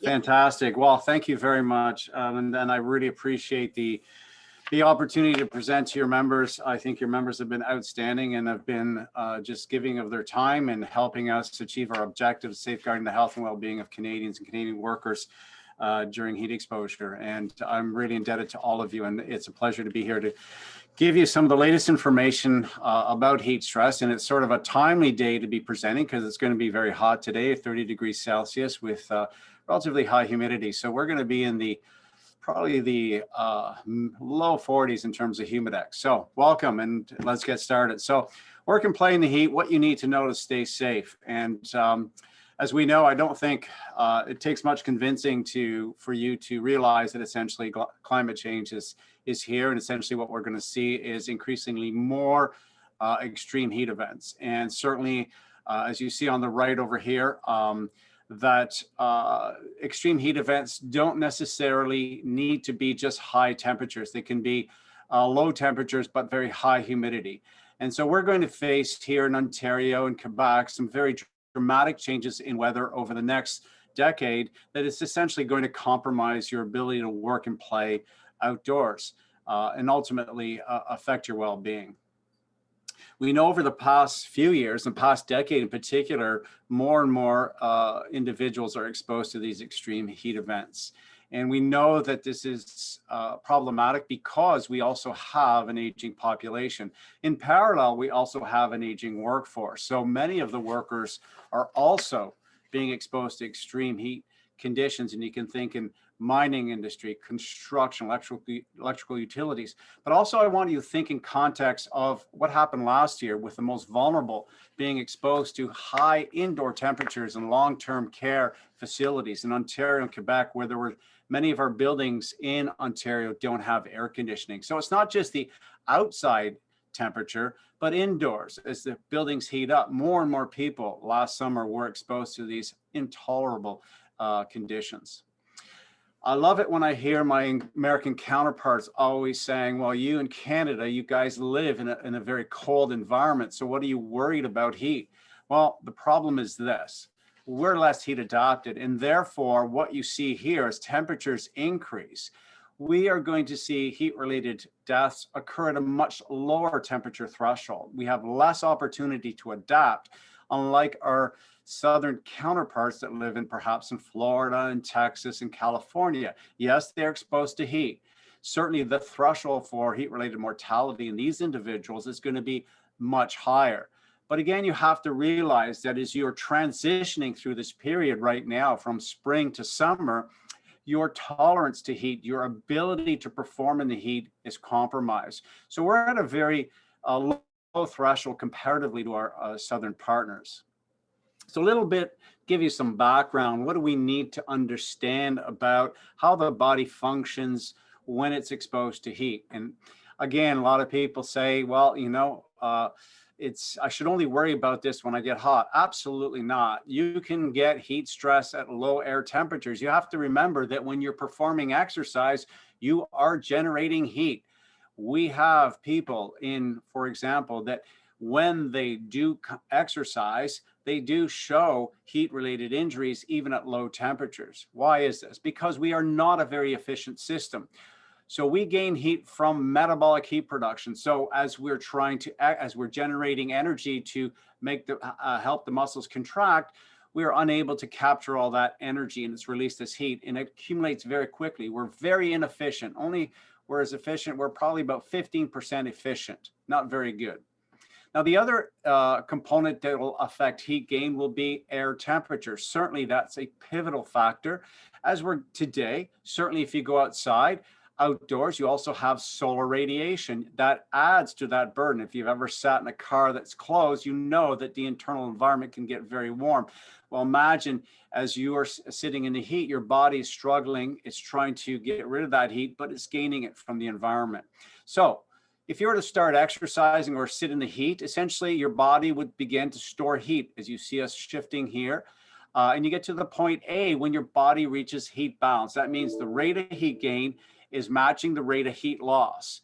Fantastic. Well, thank you very much. And I really appreciate the opportunity to present to your members. I think your members have been outstanding and have been just giving of their time and helping us achieve our objectives, safeguarding the health and well-being of Canadians and Canadian workers during heat exposure. And I'm really indebted to all of you. And it's a pleasure to be here to give you some of the latest information about heat stress. And it's sort of a timely day to be presenting because it's going to be very hot today, 30 degrees Celsius with relatively high humidity. So we're going to be in probably the low 40s in terms of humidex. So welcome and let's get started. So work and play in the heat, what you need to know to stay safe. And as we know, I don't think it takes much convincing for you to realize that essentially climate change is here. And essentially what we're going to see is increasingly more extreme heat events. And certainly, as you see on the right over here, that extreme heat events don't necessarily need to be just high temperatures. They can be low temperatures, but very high humidity. And so we're going to face here in Ontario and Quebec some very dramatic changes in weather over the next decade that is essentially going to compromise your ability to work and play outdoors and ultimately affect your well-being. We know over the past few years, the past decade in particular, more and more individuals are exposed to these extreme heat events. And we know that this is problematic because we also have an aging population. In parallel, we also have an aging workforce. So many of the workers are also being exposed to extreme heat conditions. And you can think in mining industry, construction, electrical utilities. But also I want you to think in context of what happened last year with the most vulnerable being exposed to high indoor temperatures in long-term care facilities in Ontario and Quebec, where there were many of our buildings in Ontario don't have air conditioning. So it's not just the outside temperature, but indoors. As the buildings heat up, more and more people last summer were exposed to these intolerable conditions. I love it when I hear my American counterparts always saying, well, you in Canada, you guys live in a very cold environment. So what are you worried about heat? Well, the problem is this. We're less heat adapted. And therefore, what you see here as temperatures increase, we are going to see heat-related deaths occur at a much lower temperature threshold. We have less opportunity to adapt, unlike our southern counterparts that live in perhaps in Florida and Texas and California. Yes, they're exposed to heat. Certainly the threshold for heat-related mortality in these individuals is going to be much higher. But again, you have to realize that as you're transitioning through this period right now from spring to summer, your tolerance to heat, your ability to perform in the heat is compromised. So we're at a very low threshold comparatively to our southern partners. So a little bit, give you some background. What do we need to understand about how the body functions when it's exposed to heat? And again, a lot of people say, well, you know, I should only worry about this when I get hot. Absolutely not. You can get heat stress at low air temperatures. You have to remember that when you're performing exercise, you are generating heat. We have people for example, that when they do exercise, they do show heat-related injuries even at low temperatures. Why is this? Because we are not a very efficient system. So we gain heat from metabolic heat production. So as we're generating energy to make help the muscles contract, we are unable to capture all that energy and it's released as heat and it accumulates very quickly. We're very inefficient. We're efficient, we're probably about 15% efficient, not very good. Now, the other component that will affect heat gain will be air temperature. Certainly, that's a pivotal factor. As we're today, certainly if you go outside, outdoors, you also have solar radiation that adds to that burden. If you've ever sat in a car that's closed, you know that the internal environment can get very warm. Well, imagine as you are sitting in the heat, your body is struggling. It's trying to get rid of that heat, but it's gaining it from the environment. So if you were to start exercising or sit in the heat, essentially your body would begin to store heat as you see us shifting here. And you get to the point A when your body reaches heat balance. That means the rate of heat gain is matching the rate of heat loss.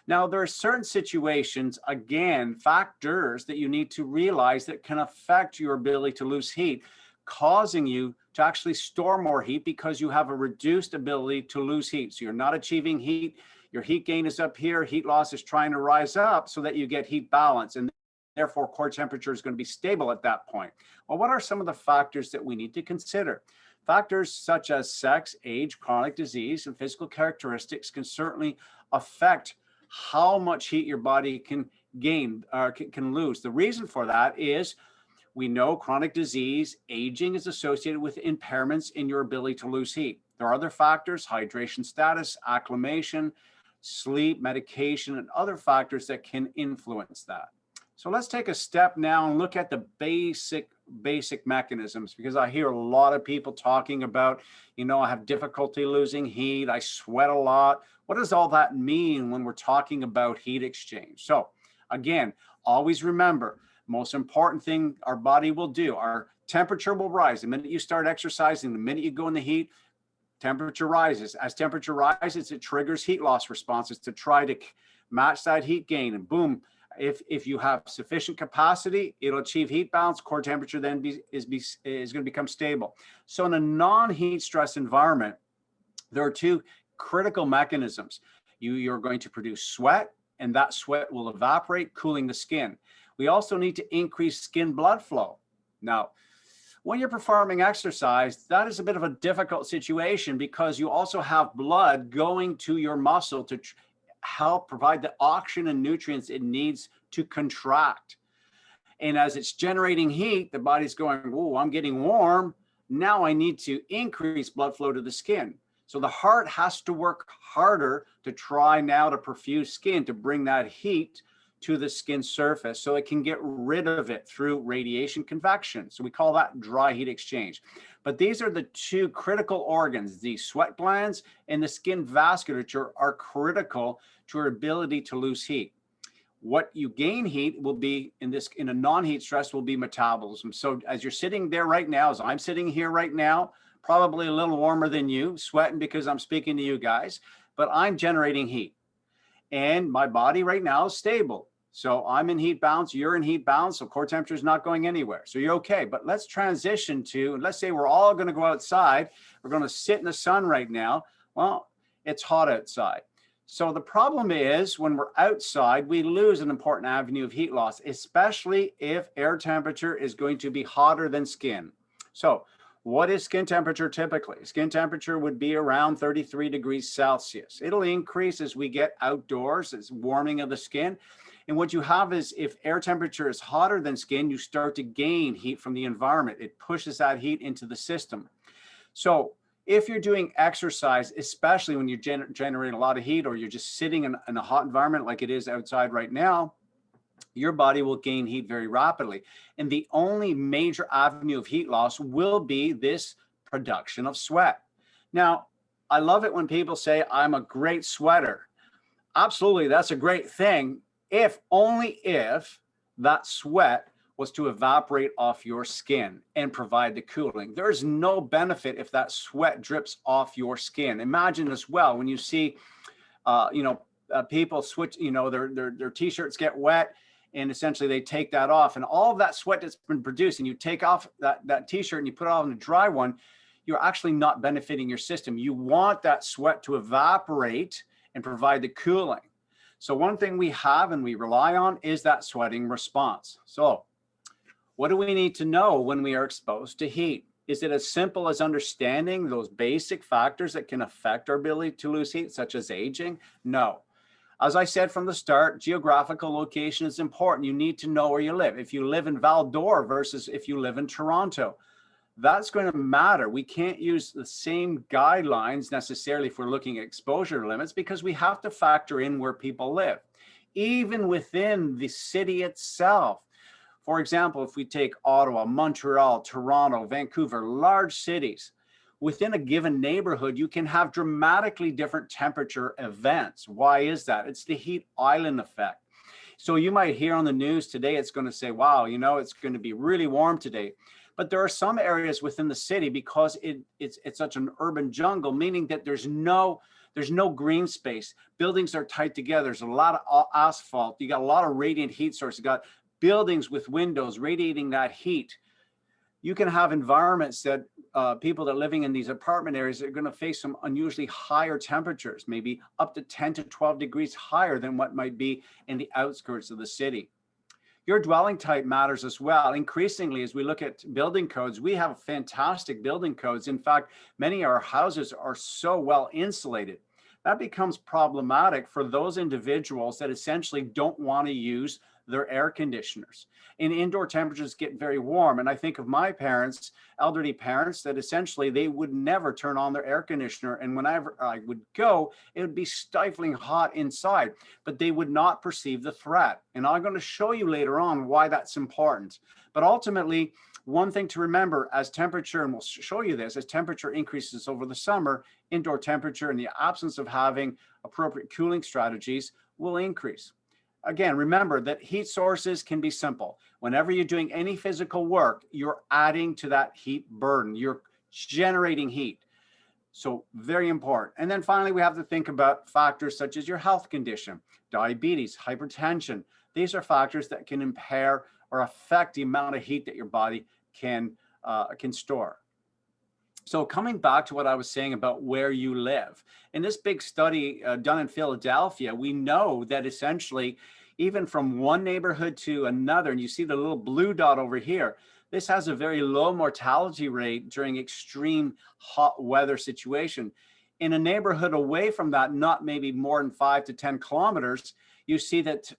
Now, there are certain situations, again, factors that you need to realize that can affect your ability to lose heat. causing you to actually store more heat because you have a reduced ability to lose heat. So you're not achieving heat. Your heat gain is up here. Heat loss is trying to rise up so that you get heat balance. And therefore, core temperature is going to be stable at that point. Well, what are some of the factors that we need to consider? Factors such as sex, age, chronic disease, and physical characteristics can certainly affect how much heat your body can gain or can lose. The reason for that is we know chronic disease, aging is associated with impairments in your ability to lose heat. There are other factors, hydration status, acclimation, sleep, medication, and other factors that can influence that. So let's take a step now and look at the basic mechanisms, because I hear a lot of people talking about, I have difficulty losing heat, I sweat a lot. What does all that mean when we're talking about heat exchange? So again, always remember, most important thing our body will do, our temperature will rise. The minute you start exercising, the minute you go in the heat, temperature rises. As temperature rises, it triggers heat loss responses to try to match that heat gain. And boom, if you have sufficient capacity, it'll achieve heat balance. Core temperature then is going to become stable. So in a non-heat stress environment, there are two critical mechanisms. You're going to produce sweat, and that sweat will evaporate, cooling the skin. We also need to increase skin blood flow. Now, when you're performing exercise, that is a bit of a difficult situation because you also have blood going to your muscle to help provide the oxygen and nutrients it needs to contract. And as it's generating heat, the body's going, oh, I'm getting warm. Now I need to increase blood flow to the skin. So the heart has to work harder to try now to perfuse skin to bring that heat to the skin surface so it can get rid of it through radiation convection. So we call that dry heat exchange. But these are the two critical organs. The sweat glands and the skin vasculature are critical to our ability to lose heat. What you gain heat will be in a non-heat stress will be metabolism. So as you're sitting there right now, as I'm sitting here right now, probably a little warmer than you, sweating because I'm speaking to you guys, but I'm generating heat. And my body right now is stable. So I'm in heat balance, you're in heat balance, so core temperature is not going anywhere. So you're okay. But let's transition to, let's say we're all going to go outside. We're going to sit in the sun right now. Well, it's hot outside. So the problem is when we're outside, we lose an important avenue of heat loss, especially if air temperature is going to be hotter than skin. So what is skin temperature typically? Skin temperature would be around 33 degrees Celsius. It'll increase as we get outdoors, it's warming of the skin. And what you have is if air temperature is hotter than skin, you start to gain heat from the environment. It pushes that heat into the system. So if you're doing exercise, especially when you're generating a lot of heat or you're just sitting in a hot environment like it is outside right now, your body will gain heat very rapidly. And the only major avenue of heat loss will be this production of sweat. Now, I love it when people say, I'm a great sweater. Absolutely, that's a great thing. Only if that sweat was to evaporate off your skin and provide the cooling. There's no benefit if that sweat drips off your skin. Imagine as well, when you see, people switch, their t-shirts get wet and essentially they take that off and all of that sweat that's been produced and you take off that t-shirt and you put it on a dry one, you're actually not benefiting your system. You want that sweat to evaporate and provide the cooling. So one thing we have and we rely on is that sweating response. So what do we need to know when we are exposed to heat? Is it as simple as understanding those basic factors that can affect our ability to lose heat, such as aging? No. As I said from the start, geographical location is important. You need to know where you live. If you live in Val d'Or versus if you live in Toronto, that's going to matter. We can't use the same guidelines necessarily if we're looking at exposure limits because we have to factor in where people live, even within the city itself. For example, if we take Ottawa, Montreal, Toronto, Vancouver, large cities, within a given neighborhood, you can have dramatically different temperature events. Why is that? It's the heat island effect. So you might hear on the news today, it's going to say, wow, it's going to be really warm today. But there are some areas within the city because it's such an urban jungle, meaning that there's no green space. Buildings are tight together. There's a lot of asphalt. You got a lot of radiant heat source. You got buildings with windows radiating that heat. you can have environments that people that are living in these apartment areas are going to face some unusually higher temperatures, maybe up to 10 to 12 degrees higher than what might be in the outskirts of the city. Your dwelling type matters as well. Increasingly, as we look at building codes, we have fantastic building codes. In fact, many of our houses are so well insulated. That becomes problematic for those individuals that essentially don't want to use their air conditioners. And indoor temperatures get very warm. And I think of my parents, elderly parents, that essentially they would never turn on their air conditioner. And whenever I would go, it would be stifling hot inside, but they would not perceive the threat. And I'm going to show you later on why that's important. But ultimately, one thing to remember as temperature, and we'll show you this, as temperature increases over the summer, indoor temperature in the absence of having appropriate cooling strategies will increase. Again, remember that heat sources can be simple. Whenever you're doing any physical work, you're adding to that heat burden. You're generating heat. So very important. And then finally, we have to think about factors such as your health condition, diabetes, hypertension. These are factors that can impair or affect the amount of heat that your body can store. So coming back to what I was saying about where you live, in this big study done in Philadelphia, we know that essentially, even from one neighborhood to another, and you see the little blue dot over here, this has a very low mortality rate during extreme hot weather situation. In a neighborhood away from that, not maybe more than 5 to 10 kilometers, you see that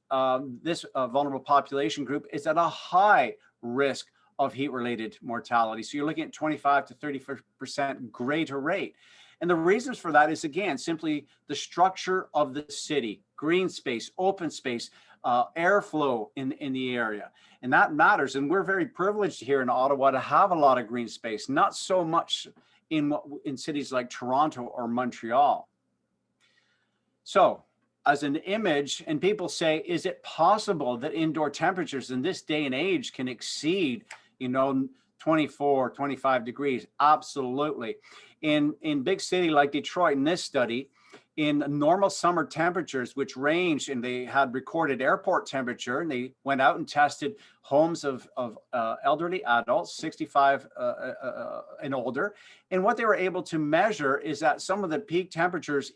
this vulnerable population group is at a high risk of heat-related mortality. So you're looking at 25 to 30% greater rate. And the reasons for that is, again, simply the structure of the city, green space, open space, airflow in the area. And that matters. And we're very privileged here in Ottawa to have a lot of green space, not so much in cities like Toronto or Montreal. So as an image, and people say, is it possible that indoor temperatures in this day and age can exceed 24, 25 degrees? Absolutely. In big city like Detroit, in this study, in normal summer temperatures, which ranged, and they had recorded airport temperature, and they went out and tested homes of elderly adults, 65 and older. And what they were able to measure is that some of the peak temperatures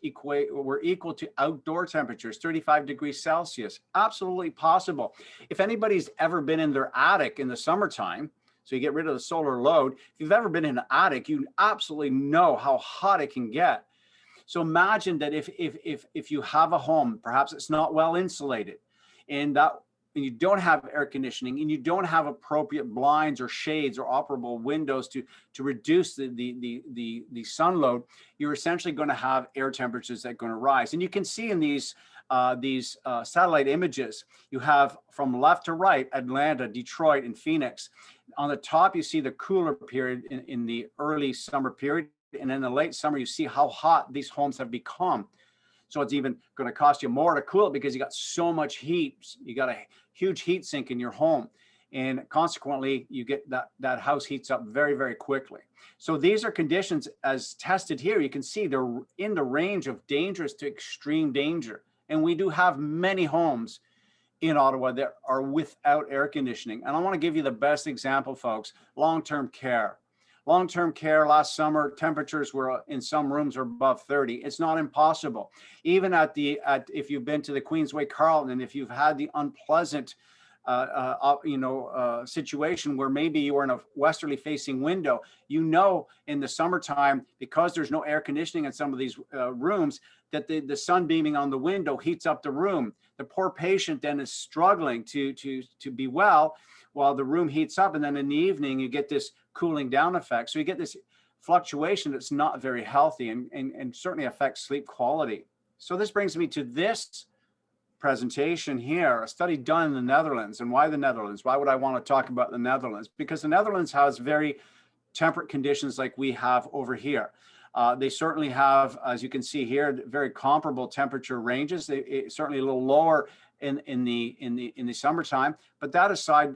were equal to outdoor temperatures, 35 degrees Celsius. Absolutely possible. If anybody's ever been in their attic in the summertime, so you get rid of the solar load, if you've ever been in an attic, you absolutely know how hot it can get. So imagine that if you have a home, perhaps it's not well insulated, and you don't have air conditioning, and you don't have appropriate blinds or shades or operable windows to reduce the sun load, you're essentially going to have air temperatures that are going to rise. And you can see in these satellite images, you have from left to right, Atlanta, Detroit, and Phoenix. On the top, you see the cooler period in the early summer period. And in the late summer, you see how hot these homes have become. So it's even going to cost you more to cool it because you got so much heat. You got a huge heat sink in your home. And consequently, you get that house heats up very, very quickly. So these are conditions as tested here. You can see they're in the range of dangerous to extreme danger. And we do have many homes in Ottawa that are without air conditioning. And I want to give you the best example, folks, long-term care. Long-term care last summer, temperatures were in some rooms are above 30. It's not impossible. Even if you've been to the Queensway Carlton, and if you've had the unpleasant situation where maybe you were in a westerly facing window, in the summertime, because there's no air conditioning in some of these rooms, that the sun beaming on the window heats up the room. The poor patient then is struggling to be well while the room heats up, and then in the evening you get this cooling down effect. So you get this fluctuation that's not very healthy and certainly affects sleep quality. So this brings me to this presentation here, a study done in the Netherlands. And why the Netherlands? Why would I want to talk about the Netherlands? Because the Netherlands has very temperate conditions like we have over here. They certainly have, as you can see here, very comparable temperature ranges. Certainly a little lower in the summertime. But that aside,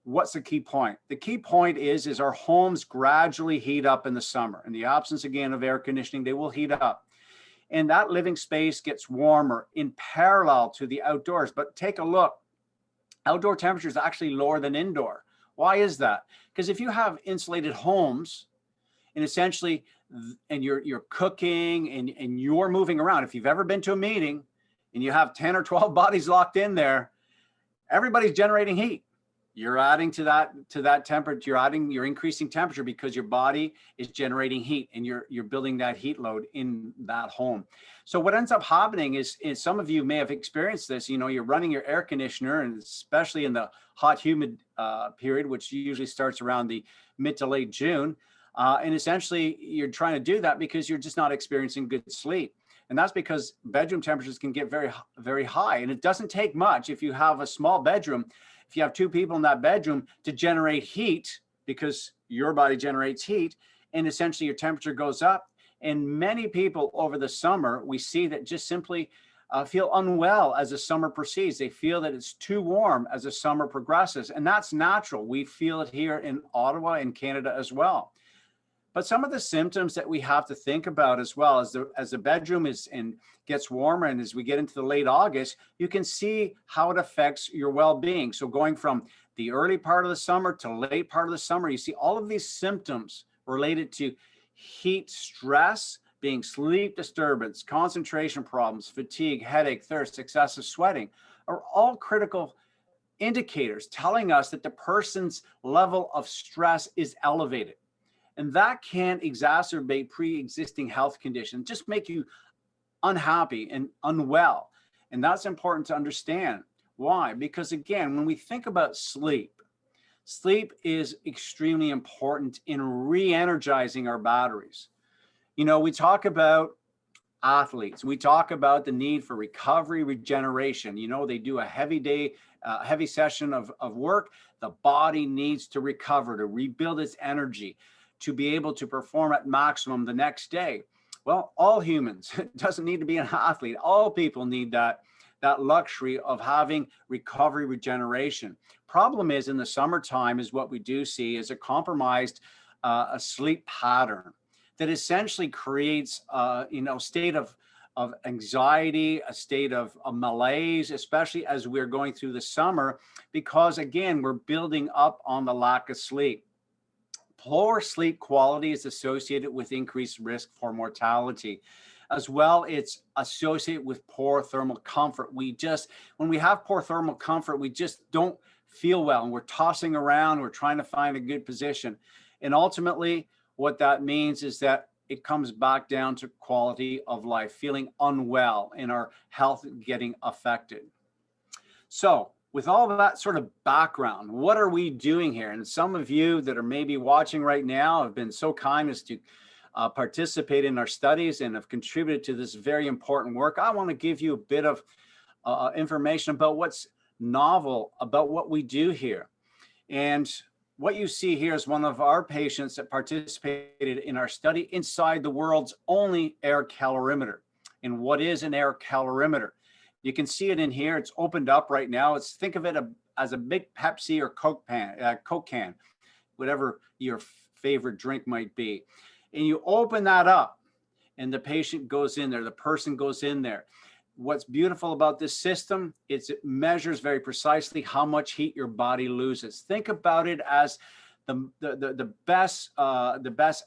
what's the key point? The key point is our homes gradually heat up in the summer. In the absence, again, of air conditioning, they will heat up. And that living space gets warmer in parallel to the outdoors. But take a look. Outdoor temperature is actually lower than indoor. Why is that? Because if you have insulated homes and essentially, and you're cooking and you're moving around, if you've ever been to a meeting and you have 10 or 12 bodies locked in there, everybody's generating heat. You're adding to that temperature, you're increasing temperature because your body is generating heat, and you're building that heat load in that home. So what ends up happening is some of you may have experienced this, you're running your air conditioner, and especially in the hot, humid period, which usually starts around the mid to late June. And essentially you're trying to do that because you're just not experiencing good sleep. And that's because bedroom temperatures can get very, very high. And it doesn't take much if you have a small bedroom, if you have two people in that bedroom, to generate heat, because your body generates heat, and essentially your temperature goes up. And many people over the summer, we see that just simply feel unwell as the summer proceeds. They feel that it's too warm as the summer progresses. And that's natural. We feel it here in Ottawa and Canada as well. But some of the symptoms that we have to think about as well, as the bedroom gets warmer, and as we get into the late August, you can see how it affects your well-being. So going from the early part of the summer to late part of the summer, you see all of these symptoms related to heat stress, being sleep disturbance, concentration problems, fatigue, headache, thirst, excessive sweating, are all critical indicators telling us that the person's level of stress is elevated. And that can exacerbate pre-existing health conditions, just make you unhappy and unwell. And that's important to understand. Why? Because again, when we think about sleep, sleep is extremely important in re-energizing our batteries. We talk about athletes. We talk about the need for recovery, regeneration. They do a heavy day, heavy session of work. The body needs to recover, to rebuild its energy, to be able to perform at maximum the next day. Well, all humans, it doesn't need to be an athlete. All people need that luxury of having recovery, regeneration. Problem is, in the summertime, is what we do see is a compromised a sleep pattern that essentially creates state of anxiety, a state of malaise, especially as we're going through the summer, because again, we're building up on the lack of sleep. Poor sleep quality is associated with increased risk for mortality. As well, it's associated with poor thermal comfort. When we have poor thermal comfort, we just don't feel well, and we're tossing around, we're trying to find a good position. And ultimately, what that means is that it comes back down to quality of life, feeling unwell, and our health getting affected. So, with all of that sort of background, what are we doing here? And some of you that are maybe watching right now have been so kind as to participate in our studies and have contributed to this very important work. I want to give you a bit of information about what's novel about what we do here. And what you see here is one of our patients that participated in our study inside the world's only air calorimeter. And what is an air calorimeter? You can see it in here. It's opened up right now. Think of it as a big Pepsi or Coke can, whatever your favorite drink might be. And you open that up, and the patient goes in there. The person goes in there. What's beautiful about this system is it measures very precisely how much heat your body loses. Think about it as the best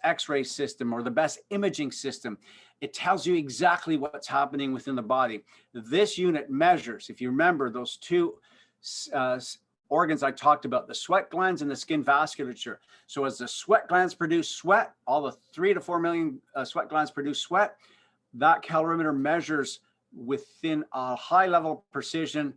X-ray system or the best imaging system. It tells you exactly what's happening within the body. This unit measures, if you remember, those two organs I talked about, the sweat glands and the skin vasculature. So as the sweat glands produce sweat, all the 3 to 4 million sweat glands produce sweat, that calorimeter measures within a high level of precision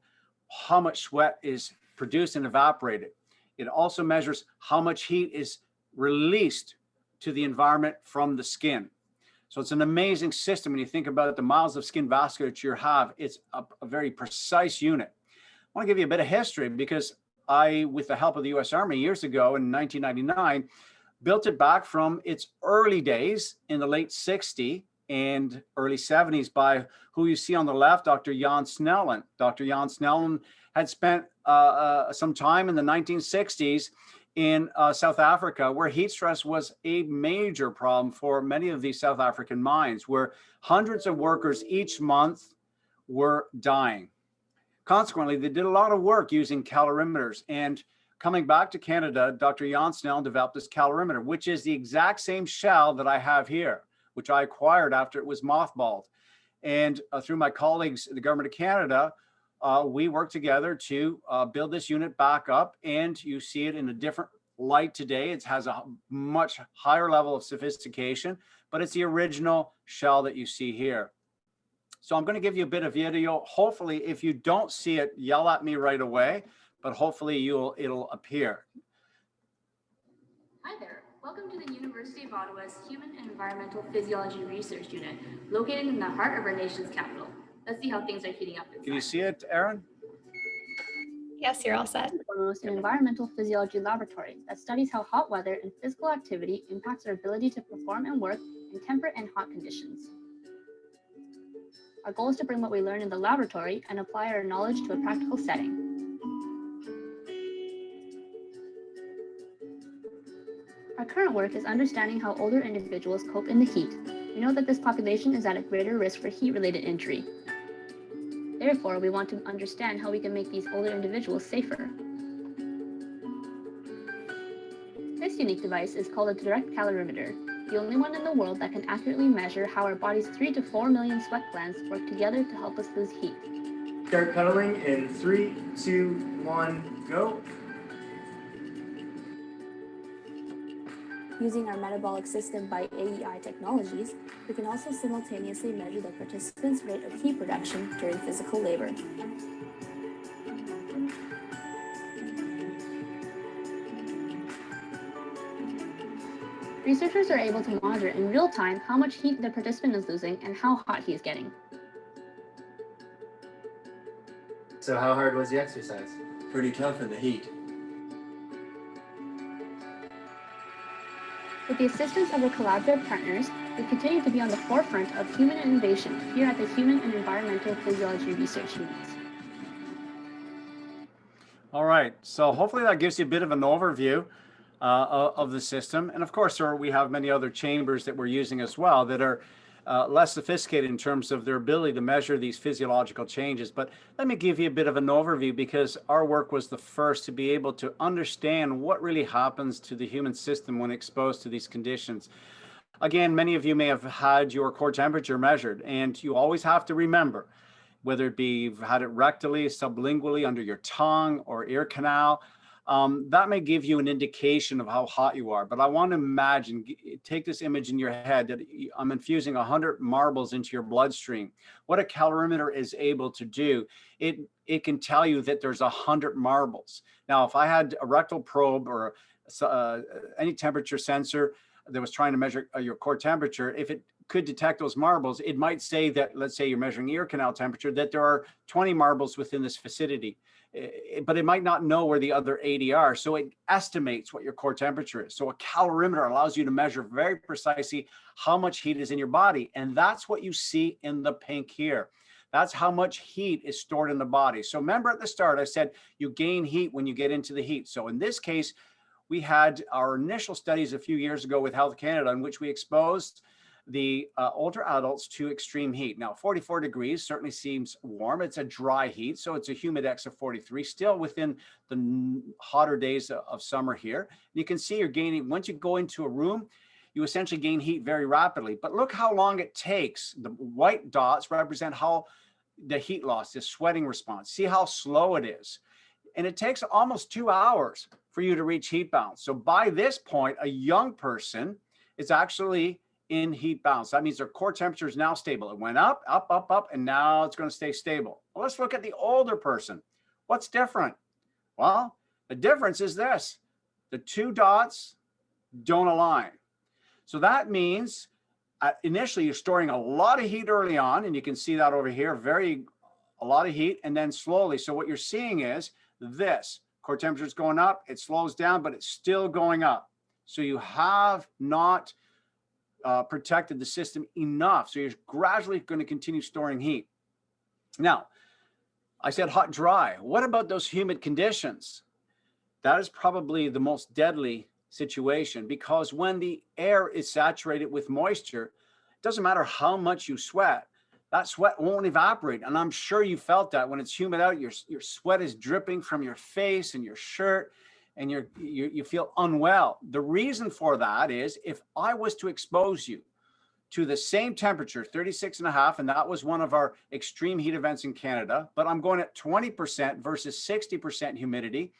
how much sweat is produced and evaporated. It also measures how much heat is released to the environment from the skin. So it's an amazing system. When you think about it, the miles of skin vasculature you have, it's a very precise unit. I want to give you a bit of history because I, with the help of the US Army years ago in 1999, built it back from its early days in the late 60s and early 70s by who you see on the left, Dr. Jan Snellen. Dr. Jan Snellen had spent some time in the 1960s in South Africa, where heat stress was a major problem for many of these South African mines, where hundreds of workers each month were dying. Consequently, they did a lot of work using calorimeters, and coming back to Canada, Dr. Jan Snell developed this calorimeter, which is the exact same shell that I have here, which I acquired after it was mothballed. And through my colleagues in the Government of Canada, we worked together to build this unit back up, and you see it in a different light today. It has a much higher level of sophistication, but it's the original shell that you see here. So I'm going to give you a bit of video. Hopefully, if you don't see it, yell at me right away, but hopefully it'll appear. Hi there. Welcome to the University of Ottawa's Human and Environmental Physiology Research Unit, located in the heart of our nation's capital. Let's see how things are heating up inside. Can you see it, Aaron? Yes, you're all set. Foremost, an environmental physiology laboratory that studies how hot weather and physical activity impacts our ability to perform and work in temperate and hot conditions. Our goal is to bring what we learn in the laboratory and apply our knowledge to a practical setting. Our current work is understanding how older individuals cope in the heat. We know that this population is at a greater risk for heat-related injury. Therefore, we want to understand how we can make these older individuals safer. This unique device is called a direct calorimeter, the only one in the world that can accurately measure how our body's 3 to 4 million sweat glands work together to help us lose heat. Start pedaling in 3, 2, 1, go. Using our metabolic system by AEI technologies, we can also simultaneously measure the participants' rate of heat production during physical labor. Researchers are able to monitor in real time how much heat the participant is losing and how hot he is getting. So how hard was the exercise? Pretty tough in the heat. With the assistance of our collaborative partners, we continue to be on the forefront of human innovation here at the Human and Environmental Physiology Research Unit. All right, so hopefully that gives you a bit of an overview of the system. And of course, we have many other chambers that we're using as well that are less sophisticated in terms of their ability to measure these physiological changes. But let me give you a bit of an overview, because our work was the first to be able to understand what really happens to the human system when exposed to these conditions. Again, many of you may have had your core temperature measured, and you always have to remember, whether it be you've had it rectally, sublingually, under your tongue or ear canal, that may give you an indication of how hot you are. But I want to imagine, take this image in your head that I'm infusing 100 marbles into your bloodstream. What a calorimeter is able to do, it can tell you that there's 100 marbles. Now, if I had a rectal probe or any temperature sensor that was trying to measure your core temperature, if it could detect those marbles, it might say that, let's say you're measuring ear canal temperature, that there are 20 marbles within this vicinity. But it might not know where the other 80 are. So it estimates what your core temperature is. So a calorimeter allows you to measure very precisely how much heat is in your body. And that's what you see in the pink here. That's how much heat is stored in the body. So remember at the start, I said you gain heat when you get into the heat. So in this case, we had our initial studies a few years ago with Health Canada, in which we exposed the older adults to extreme heat. Now, 44 degrees certainly seems warm. It's a dry heat, so it's a humidex of 43, still within the hotter days of summer here. You can see you're gaining, once you go into a room, you essentially gain heat very rapidly. But look how long it takes. The white dots represent how the heat loss, this sweating response. See how slow it is. And it takes almost 2 hours for you to reach heat balance. So by this point, a young person is actually in heat balance. That means their core temperature is now stable. It went up, up, up, up, and now it's going to stay stable. Well, let's look at the older person. What's different? Well, the difference is this. The two dots don't align. So that means initially you're storing a lot of heat early on, and you can see that over here, a lot of heat, and then slowly. So what you're seeing is this. Core temperature is going up, it slows down, but it's still going up. So you have not protected the system enough. So you're gradually going to continue storing heat. Now, I said hot, dry. What about those humid conditions? That is probably the most deadly situation, because when the air is saturated with moisture, it doesn't matter how much you sweat, that sweat won't evaporate. And I'm sure you felt that when it's humid out, your sweat is dripping from your face and your shirt. and you feel unwell. The reason for that is if I was to expose you to the same temperature, 36.5, and that was one of our extreme heat events in Canada, but I'm going at 20% versus 60% humidity.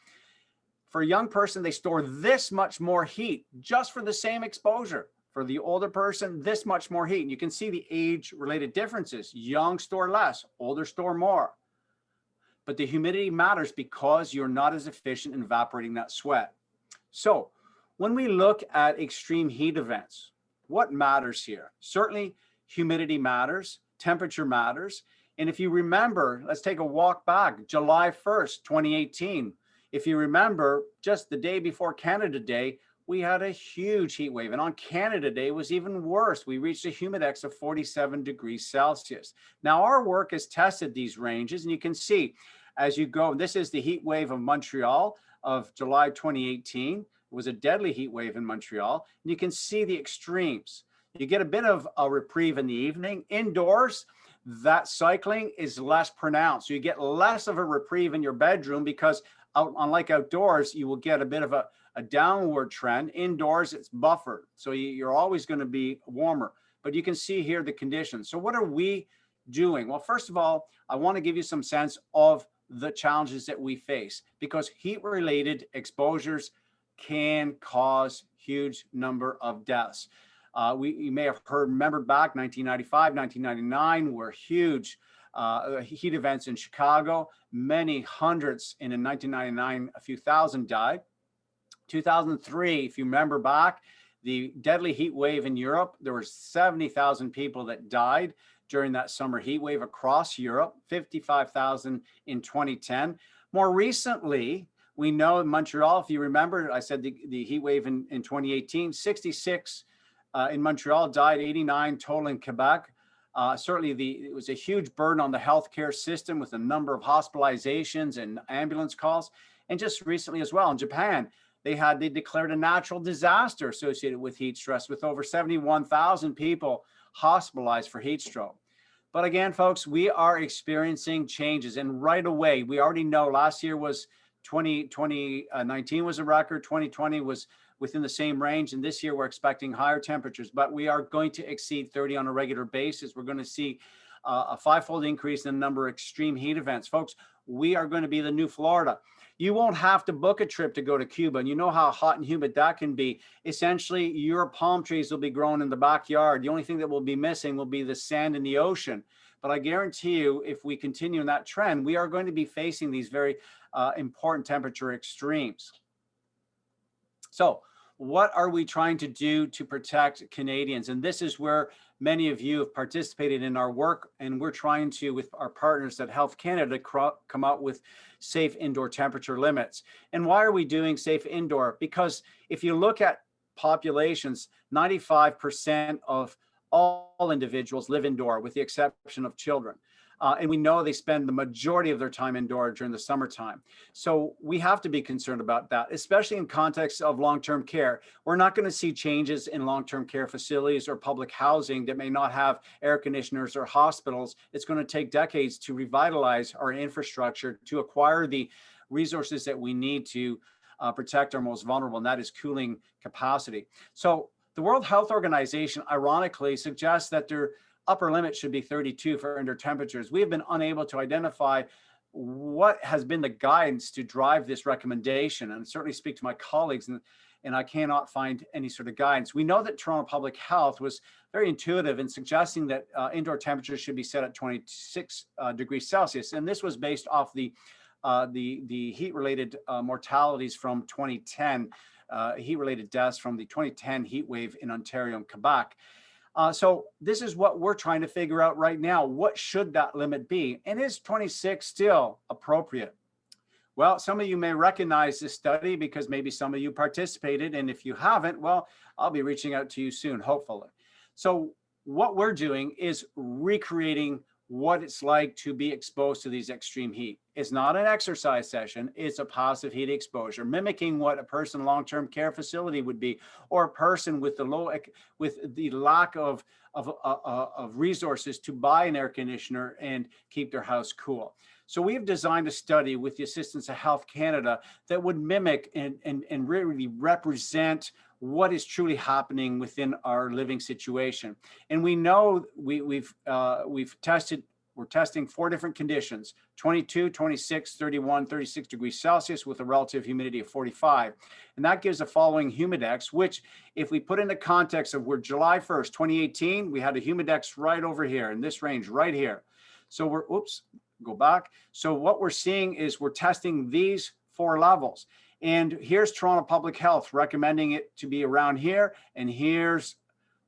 For a young person, they store this much more heat just for the same exposure. For the older person, this much more heat. And you can see the age-related differences. Young store less, older store more. But the humidity matters because you're not as efficient in evaporating that sweat. So when we look at extreme heat events, what matters here? Certainly humidity matters, temperature matters. And if you remember, let's take a walk back, July 1st, 2018. If you remember, just the day before Canada Day, we had a huge heat wave. And on Canada Day was even worse. We reached a humidex of 47 degrees Celsius. Now, our work has tested these ranges, and you can see as you go, this is the heat wave of Montreal of July 2018. It was a deadly heat wave in Montreal. And you can see the extremes. You get a bit of a reprieve in the evening. Indoors, that cycling is less pronounced. So you get less of a reprieve in your bedroom because unlike outdoors, you will get a bit of a downward trend. Indoors, it's buffered. So you're always going to be warmer. But you can see here the conditions. So what are we doing? Well, first of all, I want to give you some sense of the challenges that we face because heat-related exposures can cause huge number of deaths. You may have remembered back 1995, 1999 were huge heat events in Chicago. Many hundreds, and in 1999, a few thousand died. 2003, if you remember back, the deadly heat wave in Europe, there were 70,000 people that died during that summer heat wave across Europe, 55,000 in 2010. More recently, we know in Montreal, if you remember, I said the heat wave in 2018, 66 in Montreal died, 89 total in Quebec. Certainly it was a huge burden on the healthcare system with a number of hospitalizations and ambulance calls. And just recently as well in Japan, they declared a natural disaster associated with heat stress with over 71,000 people hospitalized for heat stroke. But again, folks, we are experiencing changes, and right away, we already know last year was 2019 was a record, 2020 was within the same range, and this year we're expecting higher temperatures, but we are going to exceed 30 on a regular basis. We're going to see a fivefold increase in the number of extreme heat events. Folks, we are going to be the new Florida. You won't have to book a trip to go to Cuba, and you know how hot and humid that can be. Essentially, your palm trees will be growing in the backyard. The only thing that will be missing will be the sand in the ocean. But I guarantee you, if we continue in that trend, we are going to be facing these very important temperature extremes. So what are we trying to do to protect Canadians? And this is where many of you have participated in our work, and we're trying to, with our partners at Health Canada, come out with safe indoor temperature limits. And why are we doing safe indoor? Because if you look at populations, 95% of all individuals live indoor, with the exception of children. And we know they spend the majority of their time indoor during the summertime. So we have to be concerned about that, especially in context of long-term care. We're not going to see changes in long-term care facilities or public housing that may not have air conditioners or hospitals. It's going to take decades to revitalize our infrastructure, to acquire the resources that we need to protect our most vulnerable, and that is cooling capacity. So the World Health Organization, ironically, suggests that their upper limit should be 32 for indoor temperatures. We have been unable to identify what has been the guidance to drive this recommendation, and certainly speak to my colleagues, and I cannot find any sort of guidance. We know that Toronto Public Health was very intuitive in suggesting that indoor temperatures should be set at 26 degrees Celsius, and this was based off the heat-related mortalities from 2010, heat-related deaths from the 2010 heat wave in Ontario and Quebec. So this is what we're trying to figure out right now. What should that limit be? And is 26 still appropriate? Well, some of you may recognize this study because maybe some of you participated. And if you haven't, well, I'll be reaching out to you soon, hopefully. So what we're doing is recreating what it's like to be exposed to these extreme heat. It's not an exercise session, it's a passive heat exposure, mimicking what a person in long-term care facility would be, or a person with the lack of resources to buy an air conditioner and keep their house cool. So we've designed a study with the assistance of Health Canada that would mimic and really represent what is truly happening within our living situation. And we know we're testing 4 different conditions: 22, 26, 31, 36 degrees Celsius with a relative humidity of 45. And that gives the following humidex, which if we put in the context of where July 1st, 2018, we had a humidex right over here in this range right here. So go back. So what we're seeing is we're testing these 4 levels. And here's Toronto Public Health recommending it to be around here. And here's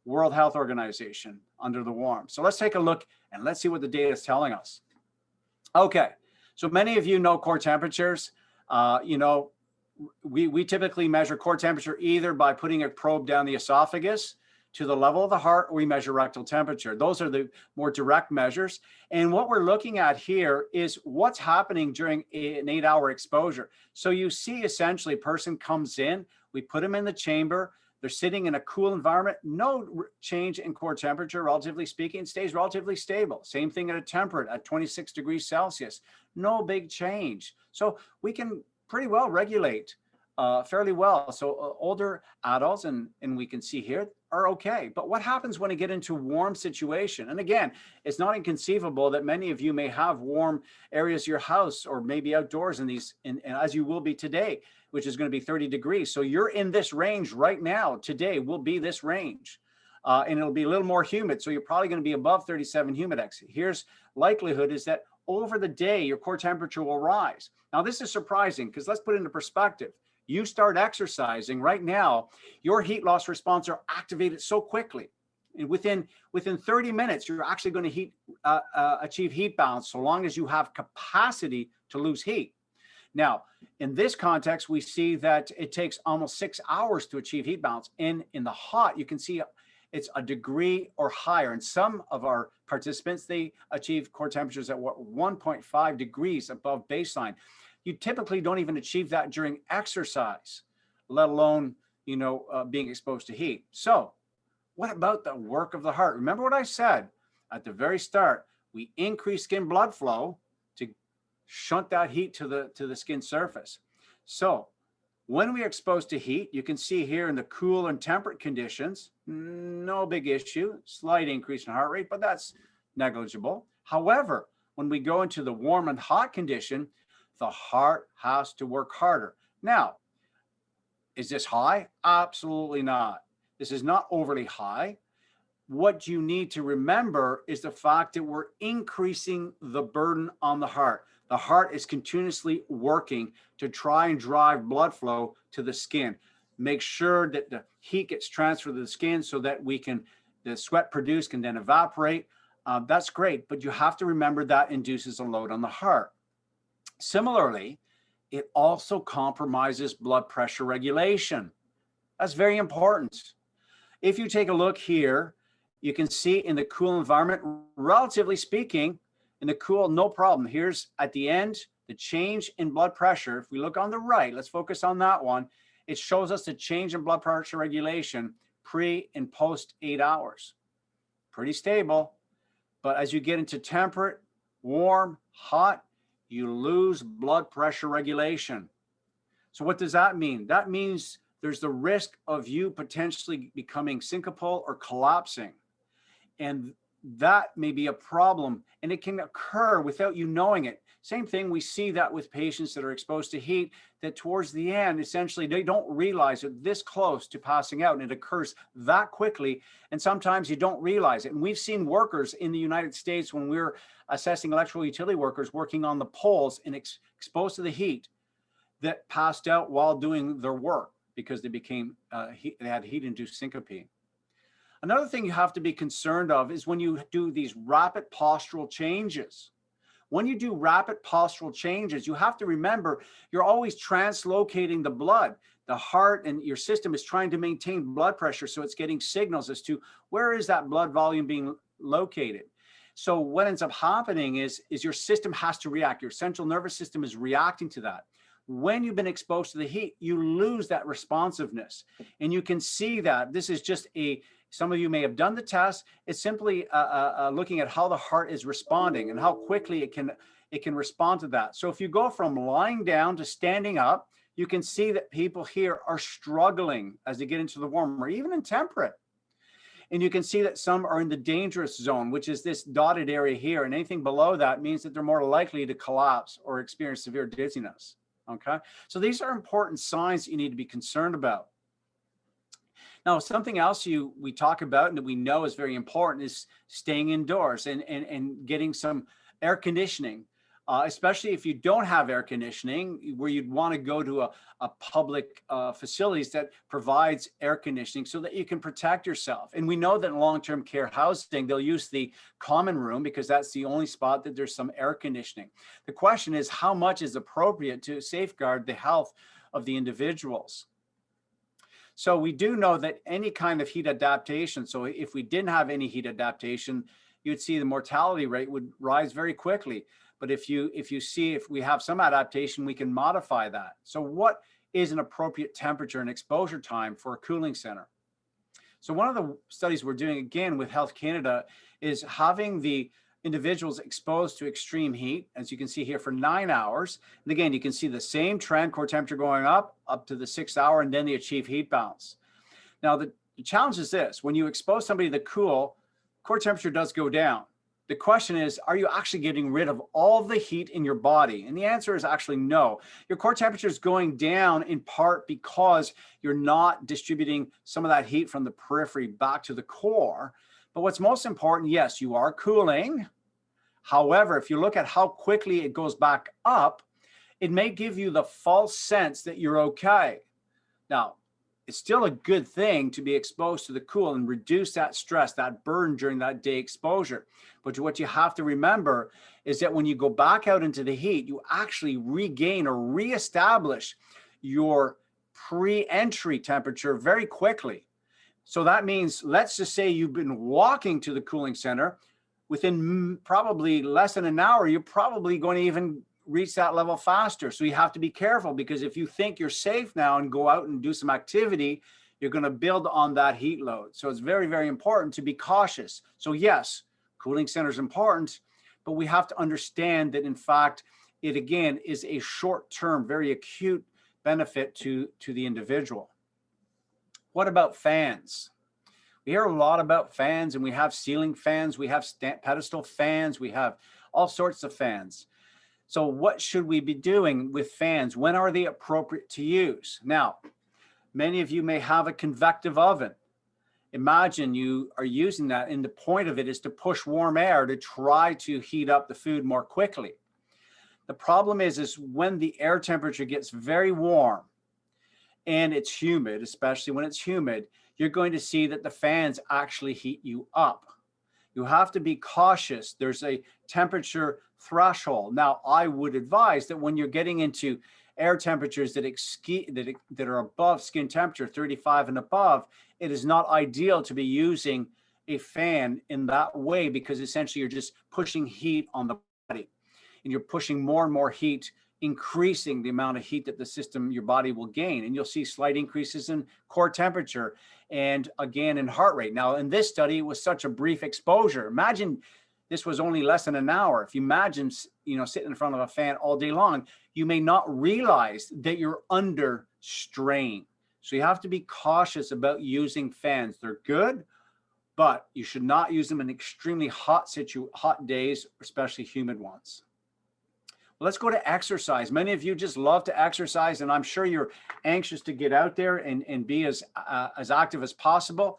World Health Organization under the warm. So let's take a look and let's see what the data is telling us. Okay, so many of you know core temperatures. We typically measure core temperature either by putting a probe down the esophagus to the level of the heart, or we measure rectal temperature. Those are the more direct measures. And what we're looking at here is what's happening during an 8-hour exposure. So you see essentially a person comes in, we put them in the chamber, they're sitting in a cool environment, no change in core temperature, relatively speaking, it stays relatively stable. Same thing at a temperate at 26 degrees Celsius, no big change. So we can pretty well regulate fairly well. So older adults, and we can see here, are okay. But what happens when you get into warm situation? And again, it's not inconceivable that many of you may have warm areas of your house or maybe outdoors in these, and as you will be today, which is going to be 30 degrees. So you're in this range right now. Today will be this range. And it'll be a little more humid. So you're probably going to be above 37 humidex. Here's likelihood is that over the day, your core temperature will rise. Now, this is surprising because let's put it into perspective. You start exercising right now, your heat loss response are activated so quickly. And within 30 minutes, you're actually going to achieve heat balance so long as you have capacity to lose heat. Now, in this context, we see that it takes almost 6 hours to achieve heat balance. In the hot, you can see it's a degree or higher. And some of our participants, they achieve core temperatures at 1.5 degrees above baseline. You typically don't even achieve that during exercise, let alone, being exposed to heat. So what about the work of the heart? Remember what I said at the very start, we increase skin blood flow to shunt that heat to the skin surface. So when we are exposed to heat, you can see here in the cool and temperate conditions, no big issue, slight increase in heart rate, but that's negligible. However, when we go into the warm and hot condition, the heart has to work harder. Now, is this high? Absolutely not. This is not overly high. What you need to remember is the fact that we're increasing the burden on the heart. The heart is continuously working to try and drive blood flow to the skin. Make sure that the heat gets transferred to the skin so that the sweat produced can then evaporate. That's great, but you have to remember that induces a load on the heart. Similarly, it also compromises blood pressure regulation. That's very important. If you take a look here, you can see in the cool environment, relatively speaking, in the cool, no problem. Here's at the end, the change in blood pressure. If we look on the right, let's focus on that one. It shows us the change in blood pressure regulation pre and post 8 hours. Pretty stable. But as you get into temperate, warm, hot, you lose blood pressure regulation. So what does that mean? That means there's the risk of you potentially becoming syncopal or collapsing. And that may be a problem, and it can occur without you knowing it. Same thing, we see that with patients that are exposed to heat, that towards the end, essentially, they don't realize it this close to passing out, and it occurs that quickly, and sometimes you don't realize it. And we've seen workers in the United States when we're assessing electrical utility workers working on the poles and exposed to the heat that passed out while doing their work because they had heat-induced syncope. Another thing you have to be concerned of is when you do these rapid postural changes. When you do rapid postural changes, you have to remember you're always translocating the blood. The heart and your system is trying to maintain blood pressure, so it's getting signals as to where is that blood volume being located. So what ends up happening is your system has to react. Your central nervous system is reacting to that. When you've been exposed to the heat, you lose that responsiveness. And you can see that this is just some of you may have done the test. It's simply looking at how the heart is responding and how quickly it can respond to that. So if you go from lying down to standing up, you can see that people here are struggling as they get into the warm or even in temperate. And you can see that some are in the dangerous zone, which is this dotted area here. And anything below that means that they're more likely to collapse or experience severe dizziness. Okay, so these are important signs that you need to be concerned about. Now, something else we talk about and that we know is very important is staying indoors and getting some air conditioning, especially if you don't have air conditioning, where you'd want to go to a public facilities that provides air conditioning so that you can protect yourself. And we know that in long-term care housing, they'll use the common room because that's the only spot that there's some air conditioning. The question is, how much is appropriate to safeguard the health of the individuals? So we do know that any kind of heat adaptation, so if we didn't have any heat adaptation, you'd see the mortality rate would rise very quickly. But if we have some adaptation, we can modify that. So what is an appropriate temperature and exposure time for a cooling center? So one of the studies we're doing again with Health Canada is having the individuals exposed to extreme heat, as you can see here, for 9 hours. And again, you can see the same trend, core temperature going up to the 6th hour, and then they achieve heat balance. Now, the challenge is this: when you expose somebody to the cool, core temperature does go down. The question is, are you actually getting rid of all the heat in your body? And the answer is actually no. Your core temperature is going down in part because you're not distributing some of that heat from the periphery back to the core. But what's most important, yes, you are cooling. However, if you look at how quickly it goes back up, it may give you the false sense that you're okay. Now, it's still a good thing to be exposed to the cool and reduce that stress, that burn during that day exposure. But what you have to remember is that when you go back out into the heat, you actually regain or reestablish your pre-entry temperature very quickly. So that means, let's just say you've been walking to the cooling center. Within probably less than an hour, you're probably going to even reach that level faster. So you have to be careful, because if you think you're safe now and go out and do some activity, you're going to build on that heat load. So it's very, very important to be cautious. So yes, cooling center is important, but we have to understand that in fact, it again is a short-term, very acute benefit to the individual. What about fans? We hear a lot about fans, and we have ceiling fans, we have pedestal fans, we have all sorts of fans. So what should we be doing with fans? When are they appropriate to use? Now, many of you may have a convective oven. Imagine you are using that, and the point of it is to push warm air to try to heat up the food more quickly. The problem is when the air temperature gets very warm and it's humid, especially when it's humid, you're going to see that the fans actually heat you up. You have to be cautious. There's a temperature threshold. Now, I would advise that when you're getting into air temperatures that are above skin temperature, 35 and above, it is not ideal to be using a fan in that way, because essentially you're just pushing heat on the body, and you're pushing more and more heat, increasing the amount of heat that the system, your body will gain. And you'll see slight increases in core temperature and again in heart rate. Now, in this study, it was such a brief exposure. Imagine this was only less than an hour. If you imagine, sitting in front of a fan all day long, you may not realize that you're under strain. So you have to be cautious about using fans. They're good, but you should not use them in extremely hot days, especially humid ones. Well, let's go to exercise. Many of you just love to exercise, and I'm sure you're anxious to get out there and be as active as possible.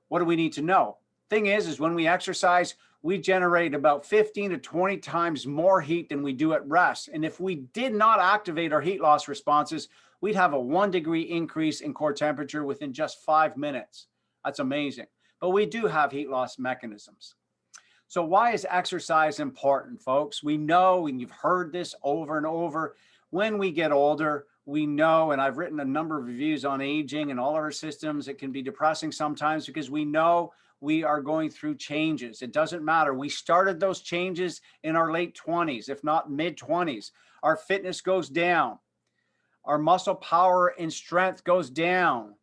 What do we need to know? Thing is when we exercise, we generate about 15 to 20 times more heat than we do at rest. And if we did not activate our heat loss responses, we'd have a 1 degree increase in core temperature within just 5 minutes. That's amazing. But we do have heat loss mechanisms. So why is exercise important, folks? We know, and you've heard this over and over, when we get older, we know, and I've written a number of reviews on aging and all of our systems, it can be depressing sometimes because we know we are going through changes. It doesn't matter. We started those changes in our late 20s, if not mid 20s. Our fitness goes down. Our muscle power and strength goes down.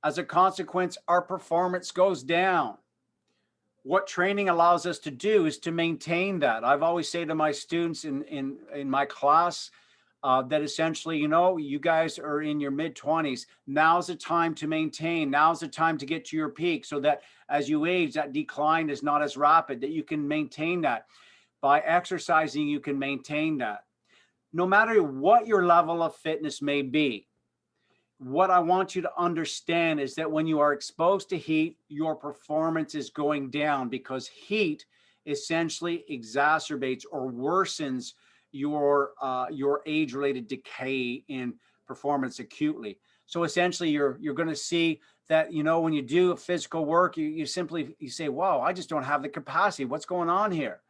As a consequence, our performance goes down. What training allows us to do is to maintain that. I've always said to my students in my class that essentially, you know, you guys are in your mid 20s. Now's the time to maintain. Now's the time to get to your peak, so that as you age, that decline is not as rapid, that you can maintain that. By exercising, you can maintain that. No matter what your level of fitness may be, what I want you to understand is that when you are exposed to heat, your performance is going down, because heat essentially exacerbates or worsens your age-related decay in performance acutely. So essentially, you're going to see that, you know, when you do physical work, you say, wow, I just don't have the capacity. What's going on here?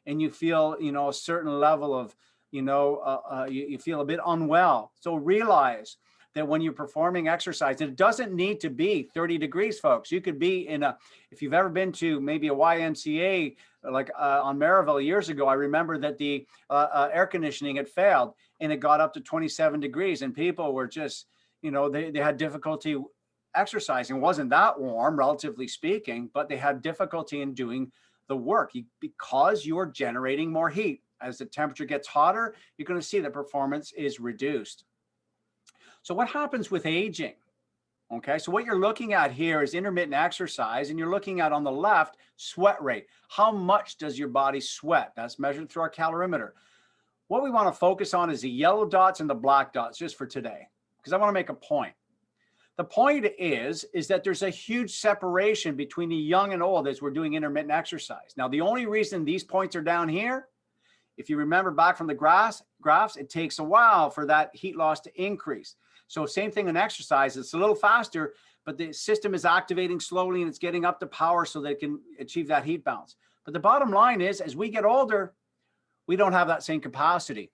And you feel, you know, a certain level of, you know, you feel a bit unwell. So realize that when you're performing exercise, it doesn't need to be 30 degrees, folks. You could be in if you've ever been to maybe a YMCA, like on Maryville years ago, I remember that the air conditioning had failed and it got up to 27 degrees and people were just, you know, they had difficulty exercising. It wasn't that warm, relatively speaking, but they had difficulty in doing the work because you're generating more heat. As the temperature gets hotter, you're going to see the performance is reduced. So what happens with aging? Okay, so what you're looking at here is intermittent exercise, and you're looking at on the left, sweat rate. How much does your body sweat? That's measured through our calorimeter. What we want to focus on is the yellow dots and the black dots just for today, because I want to make a point. The point is that there's a huge separation between the young and old as we're doing intermittent exercise. Now, the only reason these points are down here, if you remember back from the graphs, it takes a while for that heat loss to increase. So same thing in exercise, it's a little faster, but the system is activating slowly and it's getting up to power so that it can achieve that heat balance. But the bottom line is, as we get older, we don't have that same capacity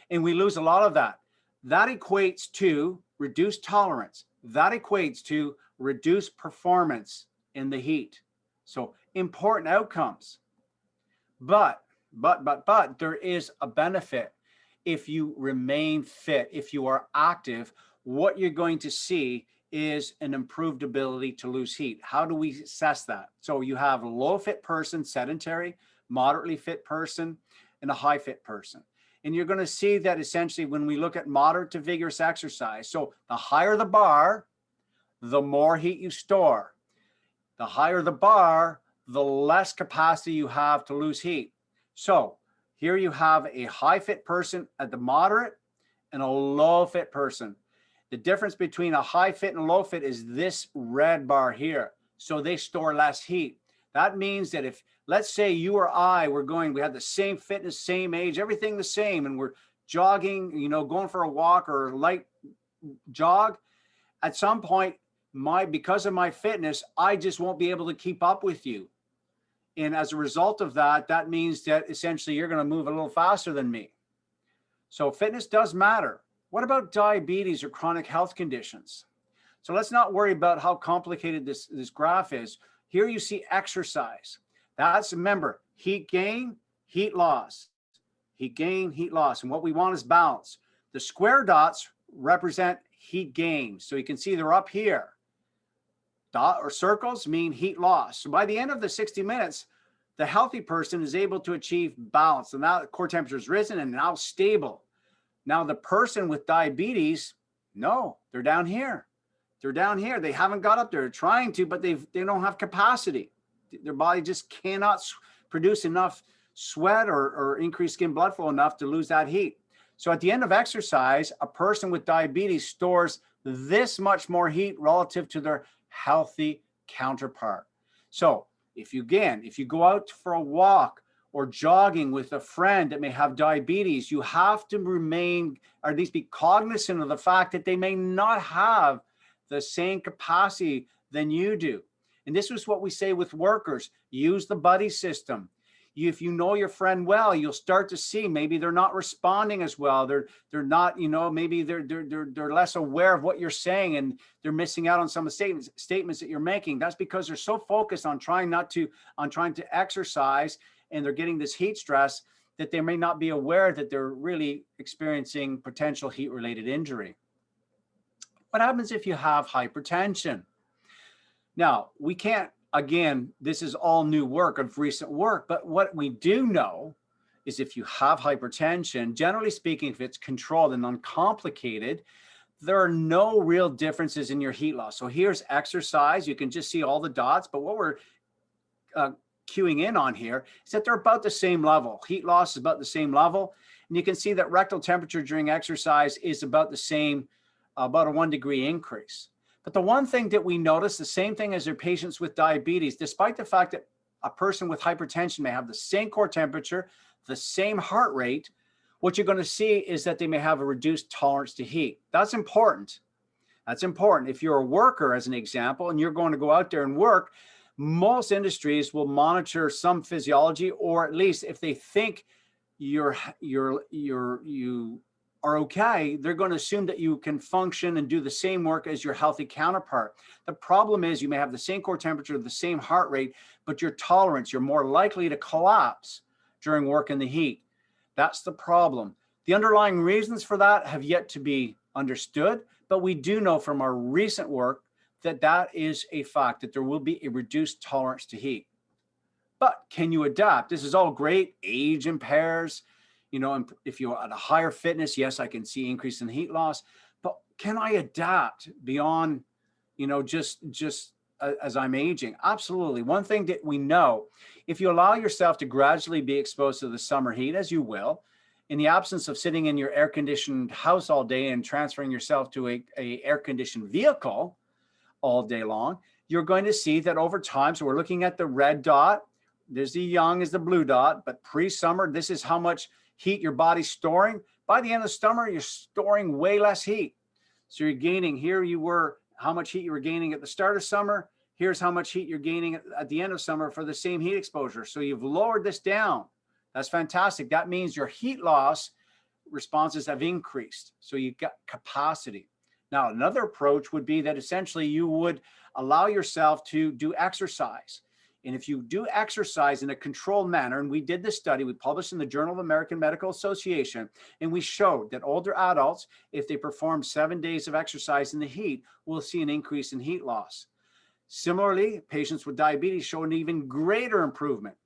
and we lose a lot of that. That equates to reduced tolerance. That equates to reduced performance in the heat. So important outcomes. But there is a benefit. If you remain fit, if you are active, what you're going to see is an improved ability to lose heat. How do we assess that? So you have a low fit person, sedentary, moderately fit person, and a high fit person. And you're going to see that essentially when we look at moderate to vigorous exercise, so the higher the bar, the more heat you store. The higher the bar, the less capacity you have to lose heat. So here you have a high fit person at the moderate and a low fit person. The difference between a high fit and low fit is this red bar here. So they store less heat. That means that if, let's say you or I were going, we had the same fitness, same age, everything the same, and we're jogging, you know, going for a walk or a light jog, at some point, because of my fitness, I just won't be able to keep up with you. And as a result of that, that means that essentially you're going to move a little faster than me. So fitness does matter. What about diabetes or chronic health conditions? So let's not worry about how complicated this graph is. Here you see exercise. That's, remember, heat gain, heat loss. Heat gain, heat loss. And what we want is balance. The square dots represent heat gain. So you can see they're up here. Dot or circles mean heat loss. So by the end of the 60 minutes, the healthy person is able to achieve balance. And now the core temperature has risen and now stable. Now the person with diabetes, no, they're down here. They're down here. They haven't got up there. They're trying to, but they don't have capacity. Their body just cannot produce enough sweat or increase skin blood flow enough to lose that heat. So at the end of exercise, a person with diabetes stores this much more heat relative to their healthy counterpart. So if you go out for a walk or jogging with a friend that may have diabetes, you have to remain, or at least be cognizant of the fact that they may not have the same capacity than you do. And this is what we say with workers: use the buddy system. if you know your friend well, you'll start to see maybe they're not responding as well. They're not, maybe they're less aware of what you're saying, and they're missing out on some of the statements that you're making. That's because they're so focused on trying to exercise, and they're getting this heat stress that they may not be aware that they're really experiencing potential heat-related injury. What happens if you have hypertension? Now, we can't, again, this is all new work of recent work, but what we do know is if you have hypertension, generally speaking, if it's controlled and uncomplicated, there are no real differences in your heat loss. So here's exercise. You can just see all the dots, but what we're cueing in on here is that they're about the same level. Heat loss is about the same level. And you can see that rectal temperature during exercise is about the same, about a 1 degree increase. But the one thing that we notice, the same thing as their patients with diabetes, despite the fact that a person with hypertension may have the same core temperature, the same heart rate, what you're going to see is that they may have a reduced tolerance to heat. That's important. That's important. If you're a worker, as an example, and you're going to go out there and work, most industries will monitor some physiology, or at least if they think you are okay, they're going to assume that you can function and do the same work as your healthy counterpart. The problem is you may have the same core temperature, the same heart rate, but your tolerance, you're more likely to collapse during work in the heat. That's the problem. The underlying reasons for that have yet to be understood, but we do know from our recent work that that is a fact, that there will be a reduced tolerance to heat. But can you adapt? This is all great. Age impairs, and if you're at a higher fitness, yes, I can see increase in heat loss, but can I adapt beyond, just as I'm aging? Absolutely. One thing that we know, if you allow yourself to gradually be exposed to the summer heat, as you will, in the absence of sitting in your air-conditioned house all day and transferring yourself to a air-conditioned vehicle all day long, you're going to see that over time, so we're looking at the red dot, there's the young is the blue dot, but pre-summer, this is how much heat your body's storing. By the end of the summer, you're storing way less heat. So you're gaining, here you were, how much heat you were gaining at the start of summer. Here's how much heat you're gaining at the end of summer for the same heat exposure. So you've lowered this down. That's fantastic. That means your heat loss responses have increased. So you've got capacity. Now, another approach would be that essentially you would allow yourself to do exercise. And if you do exercise in a controlled manner, and we did this study, we published in the Journal of American Medical Association, and we showed that older adults, if they perform 7 days of exercise in the heat, will see an increase in heat loss. Similarly, patients with diabetes show an even greater improvement.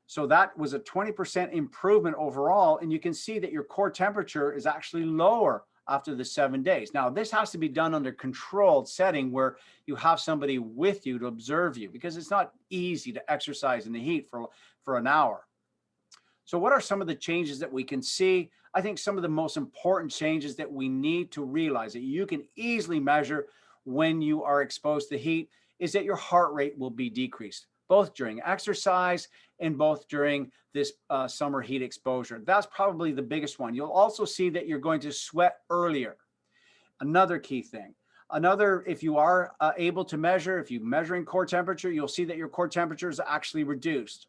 So that was a 20% improvement overall, and you can see that your core temperature is actually lower after the 7 days. Now, this has to be done under controlled setting where you have somebody with you to observe you, because it's not easy to exercise in the heat for an hour. So what are some of the changes that we can see? I think some of the most important changes that we need to realize that you can easily measure when you are exposed to heat is that your heart rate will be decreased, both during exercise and both during this summer heat exposure. That's probably the biggest one. You'll also see that you're going to sweat earlier. Another key thing. If you are able to measure, if you're measuring core temperature, you'll see that your core temperature is actually reduced.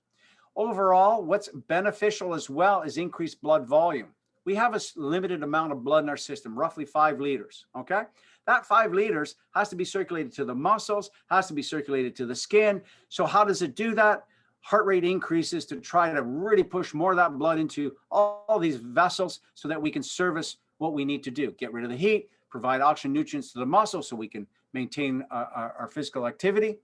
Overall, what's beneficial as well is increased blood volume. We have a limited amount of blood in our system, roughly 5 liters, okay? That 5 liters has to be circulated to the muscles, has to be circulated to the skin. So how does it do that? Heart rate increases to try to really push more of that blood into all these vessels so that we can service what we need to do. Get rid of the heat, provide oxygen nutrients to the muscle so we can maintain our physical activity.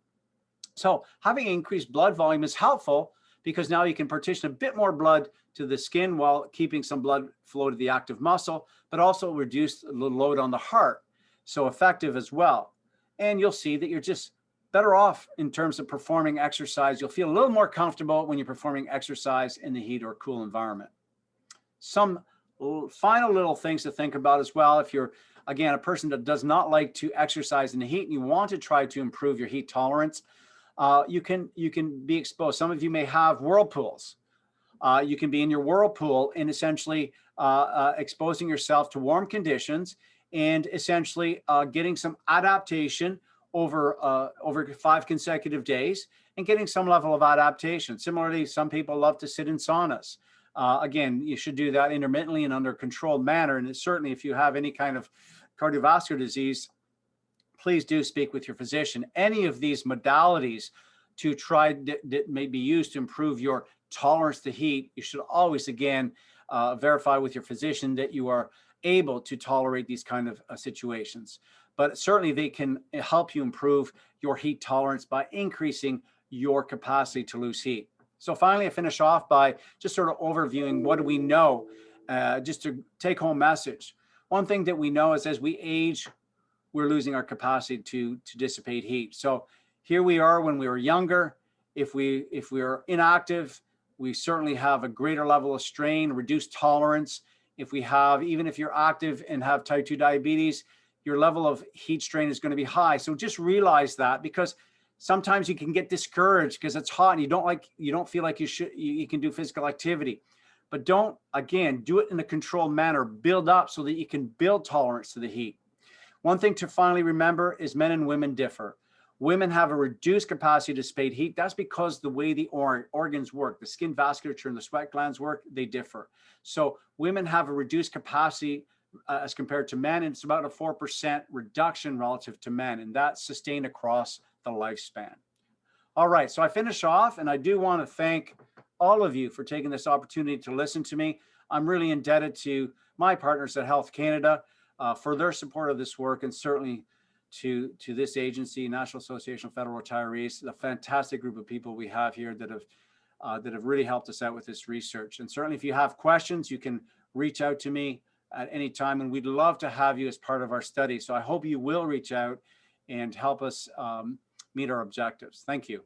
So having increased blood volume is helpful because now you can partition a bit more blood to the skin while keeping some blood flow to the active muscle, but also reduce the load on the heart. So effective as well. And you'll see that you're just better off in terms of performing exercise. You'll feel a little more comfortable when you're performing exercise in the heat or cool environment. Some final little things to think about as well. If you're, again, a person that does not like to exercise in the heat and you want to try to improve your heat tolerance, you can be exposed. Some of you may have whirlpools. You can be in your whirlpool and essentially exposing yourself to warm conditions and essentially getting some adaptation over 5 consecutive days. and getting some level of adaptation. Similarly, some people love to sit in saunas. Again, you should do that intermittently and under a controlled manner. And certainly if you have any kind of cardiovascular disease, please do speak with your physician. Any of these modalities to try that may be used to improve your tolerance to heat, you should always, again, verify with your physician that you are able to tolerate these kind of situations. But certainly they can help you improve your heat tolerance by increasing your capacity to lose heat. So finally, I finish off by just sort of overviewing what do we know, just to take home message. One thing that we know is as we age, we're losing our capacity to dissipate heat. So here we are when we were younger. If we are inactive, we certainly have a greater level of strain, reduced tolerance. Even if you're active and have type 2 diabetes, your level of heat strain is going to be high. So just realize that, because sometimes you can get discouraged because it's hot and you don't feel like you can do physical activity. But do it in a controlled manner, build up so that you can build tolerance to the heat. One thing to finally remember is men and women differ. Women have a reduced capacity to dissipate heat. That's because the way the organs work, the skin vasculature and the sweat glands work, they differ. So women have a reduced capacity as compared to men, and it's about a 4% reduction relative to men, and that's sustained across the lifespan. All right, so I finish off, and I do want to thank all of you for taking this opportunity to listen to me. I'm really indebted to my partners at Health Canada for their support of this work, and certainly to this agency, National Association of Federal Retirees, the fantastic group of people we have here that have really helped us out with this research. And certainly if you have questions, you can reach out to me at any time, and we'd love to have you as part of our study. So I hope you will reach out and help us meet our objectives. Thank you.